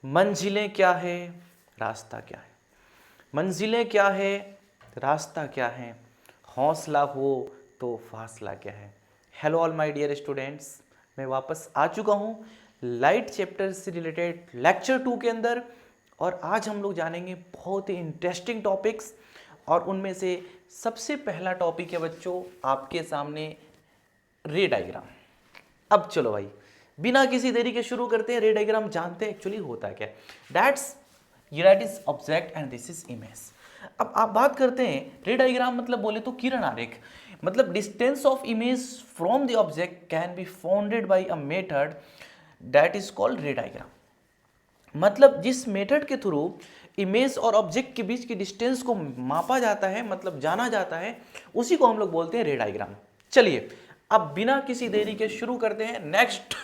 मंजिलें क्या है, रास्ता क्या है। मंजिलें क्या है, रास्ता क्या है, हौसला हो तो फासला क्या है। Hello all my dear students, मैं वापस आ चुका हूँ लाइट चैप्टर से रिलेटेड लेक्चर 2 के अंदर। और आज हम लोग जानेंगे बहुत ही इंटरेस्टिंग टॉपिक्स, और उनमें से सबसे पहला टॉपिक है बच्चों आपके सामने रे डायग्राम। अब चलो भाई, बिना किसी देरी के शुरू करते हैं। रे डायग्राम जानते हैं एक्चुअली होता क्या है। That is object and this is image. अब आप बात करते हैं रे डायग्राम मतलब बोले तो किरण आरेख, मतलब distance of image from the object can be founded by a method that is called रे डायग्राम। मतलब जिस मेथड के थ्रू इमेज और ऑब्जेक्ट के बीच की डिस्टेंस को मापा जाता है, मतलब जाना जाता है, उसी को हम लोग बोलते हैं रे डायग्राम। चलिए अब बिना किसी देरी के शुरू करते हैं, नेक्स्ट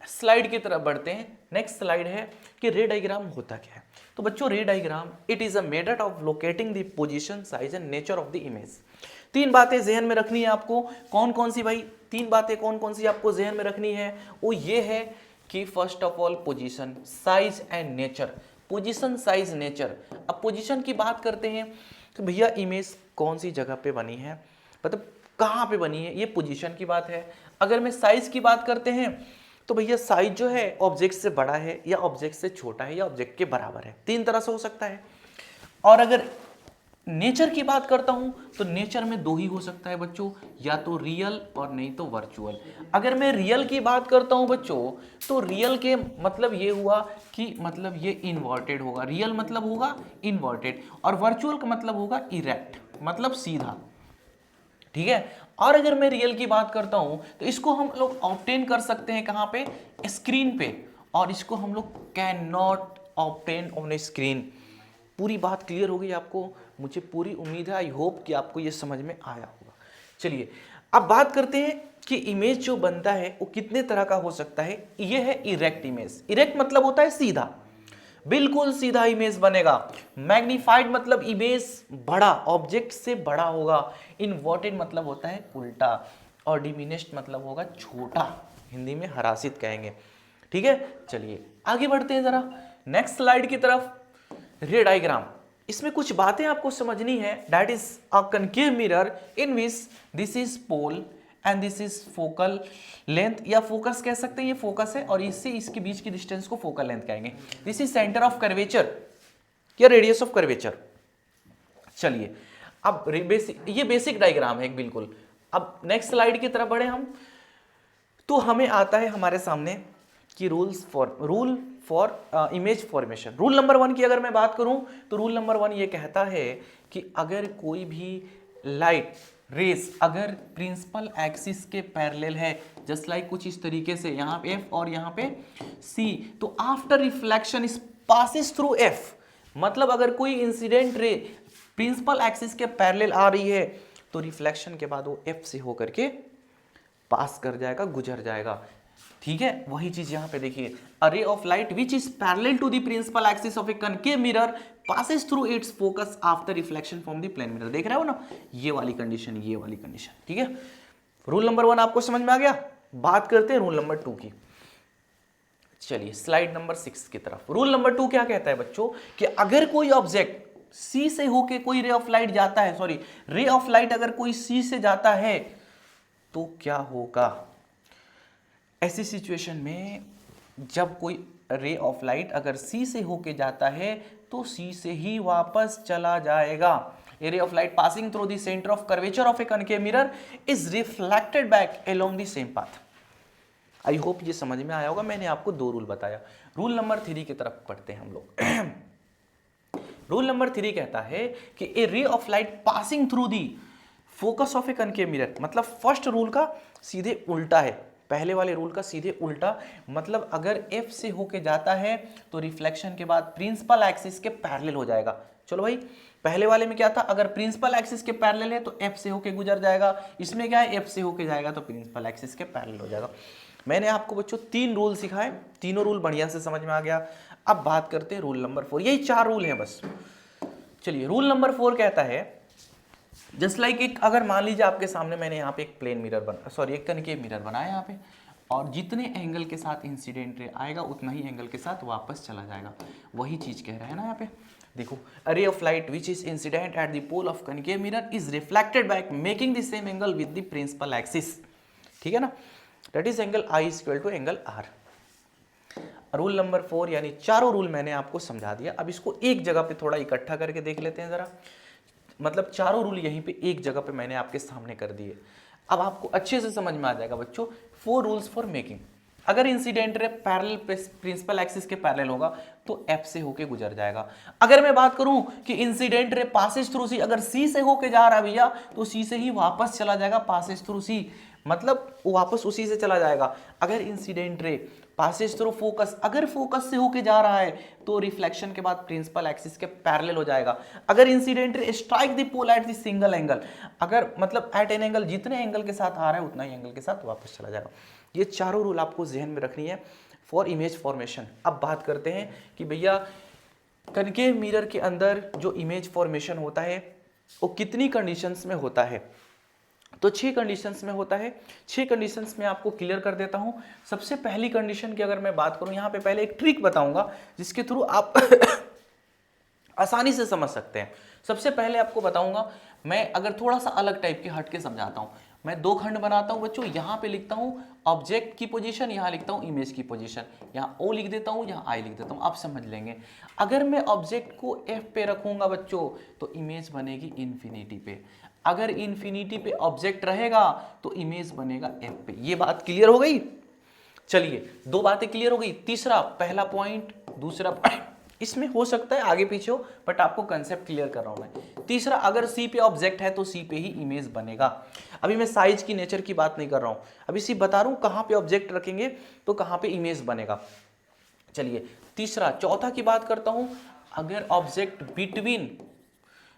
स्लाइड की तरफ बढ़ते हैं। नेक्स्ट स्लाइड है कि रे डायग्राम होता क्या है। तो बच्चों रे diagram it is a method of locating the position, size and nature of the image. तीन बातें जहन में रखनी है आपको। कौन कौन सी भाई? तीन बातें कौन कौन सी आपको जहन में रखनी है? वो ये है कि first of all position, size and nature. Position, size, nature. अब पोजीशन की बात करते हैं तो भैया इमेज कौन सी जगह पे बनी है, मतलब कहाँ पे बनी है, ये पोजीशन की बात है। अगर मैं साइज की बात करते हैं तो भैया साइज जो है ऑब्जेक्ट से बड़ा है या ऑब्जेक्ट से छोटा है या ऑब्जेक्ट के बराबर है, तीन तरह से हो सकता है। और अगर नेचर की बात करता हूं तो नेचर में दो ही हो सकता है बच्चों, या तो रियल और नहीं तो वर्चुअल। अगर मैं रियल की बात करता हूं बच्चों तो रियल के मतलब ये हुआ कि मतलब ये इन्वर्टेड होगा, रियल मतलब होगा इन्वर्टेड, और वर्चुअल का मतलब होगा इरेक्ट, मतलब सीधा। ठीक है। और अगर मैं रियल की बात करता हूं तो इसको हम लोग ऑब्टेन कर सकते हैं कहां पे? स्क्रीन पे। और इसको हम लोग can not obtain on A screen. पूरी बात क्लियर हो गई आपको? मुझे पूरी उम्मीद है, आई होप कि आपको ये समझ में आया होगा। चलिए अब बात करते हैं कि इमेज जो बनता है वो कितने तरह का हो सकता है। ये है इरेक्ट इमेज। इरेक्ट मतलब होता है सीधा, बिल्कुल सीधा इमेज बनेगा। मैग्नीफाइड मतलब इमेज बड़ा, ऑब्जेक्ट से बड़ा होगा। इनवर्टेड मतलब होता है उल्टा, और डिमिनिश्ड मतलब होगा छोटा, हिंदी में हरासित कहेंगे। ठीक है, चलिए आगे बढ़ते हैं जरा नेक्स्ट स्लाइड की तरफ। रे डायग्राम, इसमें कुछ बातें आपको समझनी है। That is a concave mirror in which this is pole and this is focal length, या फोकस कह सकते हैं, ये फोकस है और इससे इसके बीच की डिस्टेंस को फोकल लेंथ कहेंगे। This is centre of curvature या रेडियस ऑफ कर्वेचर। चलिए अब ये बेसिक डायग्राम है बिल्कुल। अब नेक्स्ट स्लाइड की तरफ बढ़े हम, तो हमें आता है हमारे सामने कि rule for image formation. Rule number 1 की अगर मैं बात करूं तो रूल नंबर 1 ये कहता है कि अगर कोई भी लाइट रेस अगर प्रिंसिपल एक्सिस के पैरेलल है, जस्ट लाइक कुछ इस तरीके से, यहाँ पे एफ और यहाँ पे सी, तो आफ्टर रिफ्लेक्शन इस पासिस थ्रू एफ, मतलब अगर कोई इंसिडेंट रे प्रिंसिपल एक्सिस के पैरेलल आ रही है तो रिफ्लेक्शन के बाद वो एफ से होकर के पास कर जाएगा, गुजर जाएगा। ठीक है, वही चीज यहां पे देखिए, a ray of light which is parallel to the principal axis of a concave mirror passes through its focus after reflection from the plane mirror. देख रहे हो ना, ये वाली कंडीशन, ये वाली कंडीशन। ठीक है, रूल नंबर 1 आपको समझ में आ गया। बात करते हैं रूल नंबर 2 की। चलिए स्लाइड नंबर 6 की तरफ। रूल नंबर 2 क्या कहता है बच्चों कि अगर कोई ऑब्जेक्ट सी से होके कोई रे ऑफ लाइट जाता है, सॉरी रे ऑफ लाइट अगर कोई सी से जाता है तो क्या होगा? ऐसी सिचुएशन में जब कोई रे ऑफ लाइट अगर सी से होके जाता है तो सी से ही वापस चला जाएगा। A ray of light passing through the centre of curvature of a concave mirror is reflected back along the same path. I hope ये समझ में आया होगा। मैंने आपको 2 रूल बताया। रूल नंबर 3 की तरफ पढ़ते हैं हम लोग। रूल नंबर 3 कहता है कि a ray of light passing through the focus of a concave mirror, मतलब फर्स्ट रूल का सीधे उल्टा है, पहले वाले रूल का सीधे उल्टा। मतलब अगर एफ से होके जाता है तो रिफ्लेक्शन के बाद प्रिंसिपल एक्सिस के पैरेलल हो जाएगा। चलो भाई, पहले वाले में क्या था, अगर प्रिंसिपल एक्सिस के पैरेलल है तो एफ से होके गुजर जाएगा। इसमें क्या है, एफ से होके जाएगा तो प्रिंसिपल एक्सिस के पैरेलल हो जाएगा। मैंने आपको बच्चों 3 रूल सिखाए, तीनों रूल बढ़िया से समझ में आ गया। अब बात करते हैं रूल नंबर 4। यही 4 रूल हैं बस। चलिए रूल नंबर 4 कहता है, जस्ट लाइक एक अगर मान लीजिए आपके सामने मैंने यहाँ पे एक प्लेन मिरर बना, सॉरी एक कनकेव मिरर बनाया यहाँ पे, और जितने एंगल के साथ इंसिडेंट रे आएगा उतना ही एंगल के साथ वापस चला जाएगा। वही चीज कह रहा है ना यहाँ पे, देखो a ray of light which is incident at the pole of concave mirror is reflected back making the same angle with the principal axis, ठीक है ना, that is angle I is equal to angle R। Rule number 4 यानी चारों rule मैंने आपको समझा दिया। अब इसको एक जगह पे थोड़ा इकट्ठा करके देख लेते हैं जरा, मतलब चारों रूल यहीं पे एक जगह पे मैंने आपके सामने कर दिए। अब आपको अच्छे से समझ में आ जाएगा बच्चों। 4 रूल्स फॉर मेकिंग, अगर incident ray parallel principal axis के पैरेलल होगा तो F से होके गुजर जाएगा। अगर मैं बात करूं कि incident ray passes through C, अगर C से होके जा रहा है भैया तो C से ही वापस चला जाएगा पासेस थ्रू C, मतलब वो वापस उसी से चला जाएगा। अगर incident ray passes through focus, अगर फोकस से होके जा रहा है तो रिफ्लेक्शन के बाद प्रिंसिपल एक्सिस के पैरेलल हो जाएगा। अगर incident ray strike the pole at the single angle, अगर मतलब एट एन एंगल जितने एंगल के साथ आ रहा है उतना ही एंगल के साथ वापस चला जाएगा। ये चारों रूल आपको जहन में रखनी है फॉर इमेज फॉर्मेशन। अब बात करते हैं कि भैया कनकेव मिरर के अंदर जो इमेज फॉर्मेशन होता है वो कितनी कंडीशंस में होता है, तो 6 कंडीशंस में होता है। 6 कंडीशंस में आपको क्लियर कर देता हूं। सबसे पहली कंडीशन की अगर मैं बात करूं, यहां पे पहले एक ट्रिक बताऊंगा जिसके थ्रू आप आसानी से समझ सकते हैं। सबसे पहले आपको बताऊंगा, मैं अगर थोड़ा सा अलग टाइप के हट के समझाता हूं, मैं 2 खंड बनाता हूं बच्चों, यहां पे लिखता हूं ऑब्जेक्ट की पोजीशन, यहां लिखता हूं इमेज की पोजीशन, यहां O लिख देता हूं, यहां I लिख देता हूं, आप समझ लेंगे। अगर मैं ऑब्जेक्ट को F पे रखूंगा बच्चों तो इमेज बनेगी इन्फिनिटी पे, अगर इन्फिनिटी पे ऑब्जेक्ट रहेगा तो इमेज बनेगा F पे। ये बात क्लियर हो गई? चलिए 2 बातें क्लियर हो गई। तीसरा, पहला पॉइंट, दूसरा पॉइंट इसमें हो सकता है आगे पीछे हो बट आपको कंसेप्ट क्लियर कर रहा हूं मैं। तीसरा, अगर C पे ऑब्जेक्ट है तो C पे ही इमेज बनेगा। अभी मैं साइज की नेचर की बात नहीं कर रहा हूं, अभी सिर्फ बता रहा हूं कहां पे ऑब्जेक्ट रखेंगे तो कहां पे इमेज बनेगा। चलिए तीसरा, चौथा की बात करता हूं, अगर ऑब्जेक्ट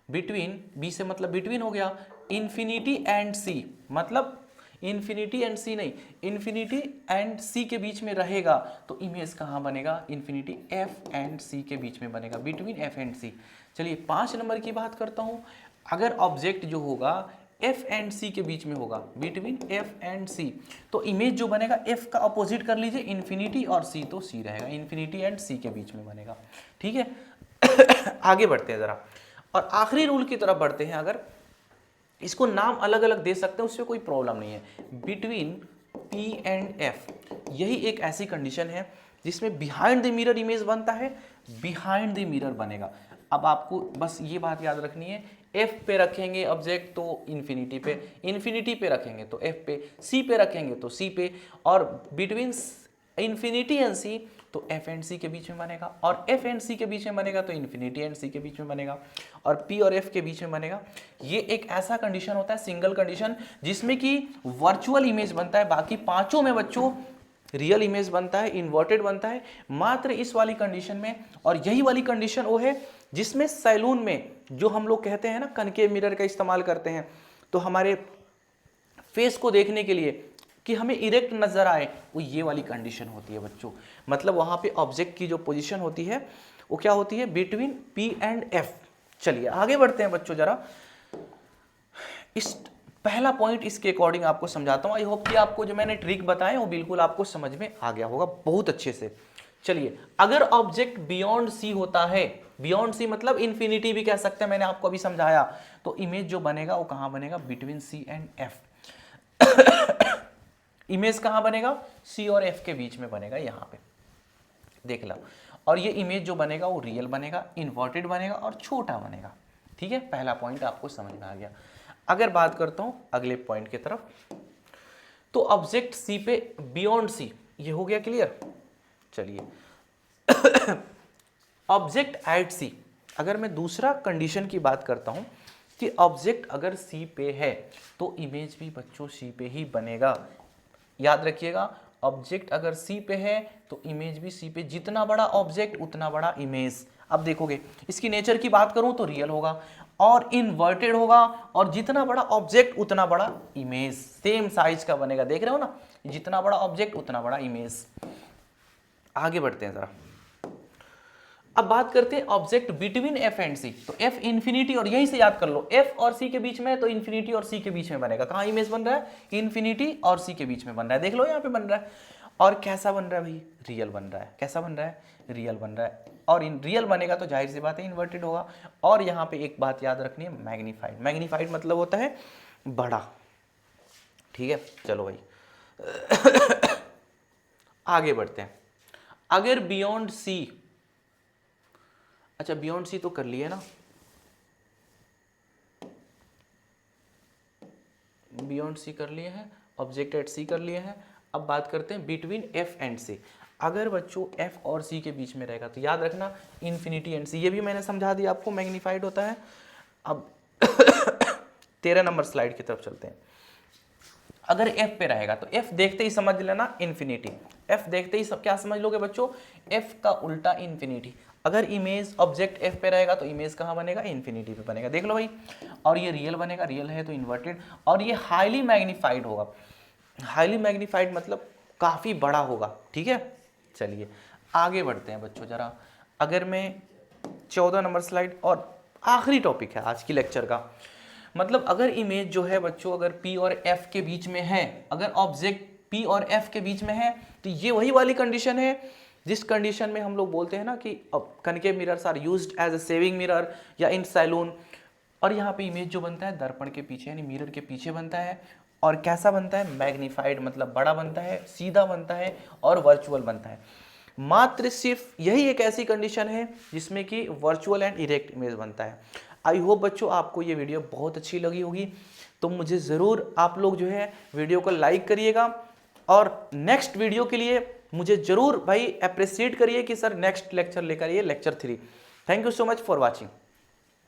बिटवीन बी से मतलब बिटवीन हो गया, इन्फिनिटी एंड सी, मतलब इन्फिनिटी एंड सी नहीं, इन्फिनिटी एंड सी के बीच में रहेगा तो इमेज कहाँ बनेगा, इन्फिनिटी एफ एंड सी के बीच में बनेगा, बिटवीन एफ एंड सी। चलिए 5 नंबर की बात करता हूँ, अगर ऑब्जेक्ट जो होगा एफ एंड सी के बीच में होगा, बिटवीन एफ एंड सी, तो इमेज जो बनेगा एफ का अपोजिट कर लीजिए, इन्फिनिटी और सी, तो सी रहेगा, इन्फिनिटी एंड सी के बीच में बनेगा। ठीक है आगे बढ़ते हैं जरा, और आखिरी रूल की तरफ बढ़ते हैं। अगर इसको नाम अलग अलग दे सकते हैं उससे कोई प्रॉब्लम नहीं है, बिटवीन P एंड F, यही एक ऐसी कंडीशन है जिसमें बिहाइंड द मिरर इमेज बनता है, बिहाइंड द मिरर बनेगा। अब आपको बस ये बात याद रखनी है, F पे रखेंगे ऑब्जेक्ट तो इन्फिनिटी पे, इन्फिनिटी पे रखेंगे तो F पे, C पे रखेंगे तो C पे, और बिटवीन इन्फिनिटी एंड C तो F एंड C के बीच में बनेगा, और F एंड C के बीच में बनेगा तो इन्फिनिटी एंड C के बीच में बनेगा, और P और F के बीच में बनेगा। ये एक ऐसा कंडीशन होता है, सिंगल कंडीशन, जिसमें कि वर्चुअल इमेज बनता है। बाकी पांचों में बच्चों रियल इमेज बनता है, इन्वर्टेड बनता है, मात्र इस वाली कंडीशन में। और यही वाली कंडीशन वो है जिसमें सैलून में जो हम लोग कहते हैं ना कनकेव मिरर का इस्तेमाल करते हैं, तो हमारे फेस को देखने के लिए कि हमें इरेक्ट नजर आए, वो ये वाली कंडीशन होती है बच्चों। मतलब वहां पे ऑब्जेक्ट की जो पोजीशन होती है वो क्या होती है, बिटवीन P एंड F। चलिए आगे बढ़ते हैं बच्चों जरा, इस पहला पॉइंट इसके अकॉर्डिंग आपको समझाता हूं। आई होप कि आपको जो मैंने ट्रिक बताए वो बिल्कुल आपको समझ में आ गया होगा बहुत अच्छे से। चलिए, अगर ऑब्जेक्ट बियॉन्ड C होता है, बियॉन्ड C मतलब इन्फिनिटी भी कह सकते हैं, मैंने आपको अभी समझाया, तो इमेज जो बनेगा वो कहां बनेगा, between C and F। Image कहां बनेगा, C और F के बीच में बनेगा, यहां पे देख लो। और ये इमेज जो बनेगा वो रियल बनेगा, इन्वर्टेड बनेगा और छोटा बनेगा। ठीक है, पहला पॉइंट आपको समझ में आ गया। अगर बात करता हूं अगले पॉइंट की तरफ, तो ऑब्जेक्ट C पे बियॉन्ड C, ये हो गया क्लियर। चलिए ऑब्जेक्ट एट C, अगर मैं दूसरा कंडीशन की बात करता हूं कि ऑब्जेक्ट अगर C पे है तो इमेज भी बच्चों C पे ही बनेगा। याद रखिएगा, ऑब्जेक्ट अगर C पे है तो इमेज भी C पे, जितना बड़ा ऑब्जेक्ट उतना बड़ा इमेज। अब देखोगे इसकी नेचर की बात करूं तो रियल होगा और इन्वर्टेड होगा, और जितना बड़ा ऑब्जेक्ट उतना बड़ा इमेज, सेम साइज का बनेगा। देख रहे हो ना, जितना बड़ा ऑब्जेक्ट उतना बड़ा इमेज। आगे बढ़ते हैं जरा, अब बात करते हैं ऑब्जेक्ट बिटवीन एफ एंड सी। तो एफ इन्फिनिटी, और यहीं से याद कर लो एफ और सी के बीच में, तो इन्फिनिटी और सी के बीच में बनेगा। कहाँ इमेज बन रहा है? इन्फिनिटी और सी के बीच में बन रहा है, देख लो यहाँ पे बन रहा है। और कैसा बन रहा है भाई? रियल बन रहा है। कैसा बन रहा है? रियल बन रहा है। और इन रियल बनेगा तो जाहिर सी बात है इन्वर्टेड होगा। और यहाँ पे एक बात याद रखनी है, मैग्नीफाइड। मैग्नीफाइड मतलब होता है बड़ा। ठीक है, चलो भाई आगे बढ़ते हैं। अगर बियॉन्ड सी, अच्छा बियॉन्ड सी तो कर लिए ना, बियॉन्ड सी कर लिए हैं, ऑब्जेक्ट एट सी कर लिए हैं। अब बात करते हैं बिटवीन एफ एंड सी। अगर बच्चों एफ और सी के बीच में रहेगा तो याद रखना इन्फिनिटी एंड सी, ये भी मैंने समझा दिया आपको, मैग्नीफाइड होता है। अब 13 नंबर स्लाइड की तरफ चलते हैं। अगर f पे रहेगा तो f देखते ही समझ लेना इन्फिनिटी। f देखते ही सब क्या समझ लोगे बच्चों? f का उल्टा इन्फिनिटी। अगर इमेज ऑब्जेक्ट f पे रहेगा तो इमेज कहाँ बनेगा? इन्फिनिटी पे बनेगा, देख लो भाई। और ये रियल बनेगा, रियल है तो इन्वर्टेड। और ये हाईली मैग्नीफाइड होगा। हाईली मैग्नीफाइड मतलब काफ़ी बड़ा होगा। ठीक है, चलिए आगे बढ़ते हैं बच्चों जरा। अगर मैं 14 नंबर स्लाइड, और आखिरी टॉपिक है आज की लेक्चर का, मतलब अगर इमेज जो है बच्चों अगर P और F के बीच में है, अगर ऑब्जेक्ट P और F के बीच में है, तो ये वही वाली कंडीशन है जिस कंडीशन में हम लोग बोलते हैं ना कि concave mirrors are used as a saving mirror या इन सैलून। और यहाँ पे इमेज जो बनता है दर्पण के पीछे यानी मिरर के पीछे बनता है। और कैसा बनता है? मैग्नीफाइड, मतलब बड़ा बनता है, सीधा बनता है और वर्चुअल बनता है। मात्र सिर्फ यही एक ऐसी कंडीशन है जिसमें कि वर्चुअल एंड इरेक्ट इमेज बनता है। आई होप बच्चों आपको ये वीडियो बहुत अच्छी लगी होगी। तो मुझे ज़रूर आप लोग जो है वीडियो को लाइक करिएगा, और नेक्स्ट वीडियो के लिए मुझे ज़रूर भाई अप्रिशिएट करिए कि सर नेक्स्ट लेक्चर लेकर आइए, lecture 3। Thank you so much for watching.